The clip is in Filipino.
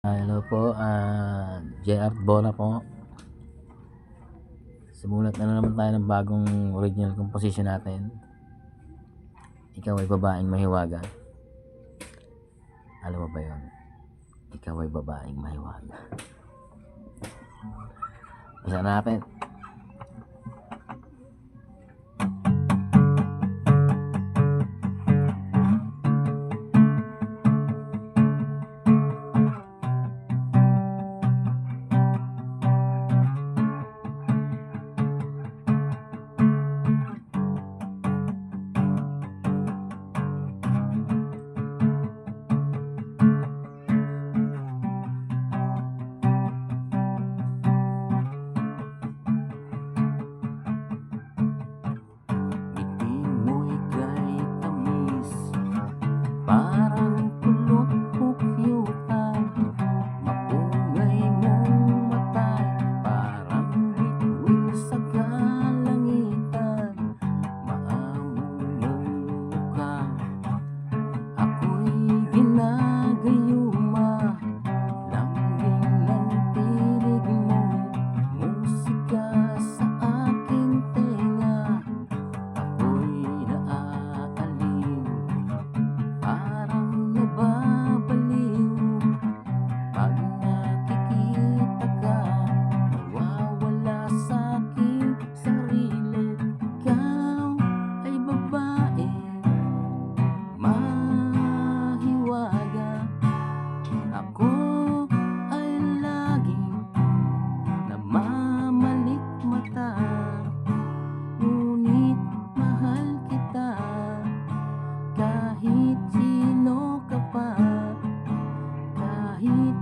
Hello po, JR Bora po. Sumulat na naman tayo ng bagong original composition natin. Ikaw ay babaeng mahiwaga. Alam mo ba yun? Ikaw ay babaeng mahiwaga. Isa natin. Parang pulot pukyutan, mapungay mong matay, parang bituin sa kalangitan, maamo mong mukha, ako'y ginagayuma, lambing ng tinig mo, musika sa aking tenga, ako'y naaaliw. Parang nababaliw pag nakikita ka, nawawala sa'king sarili. Ikaw ay babae mahiwaga, ako ay laging namamalikmata, ngunit mahal kita. Kahit sino ka pa, kahit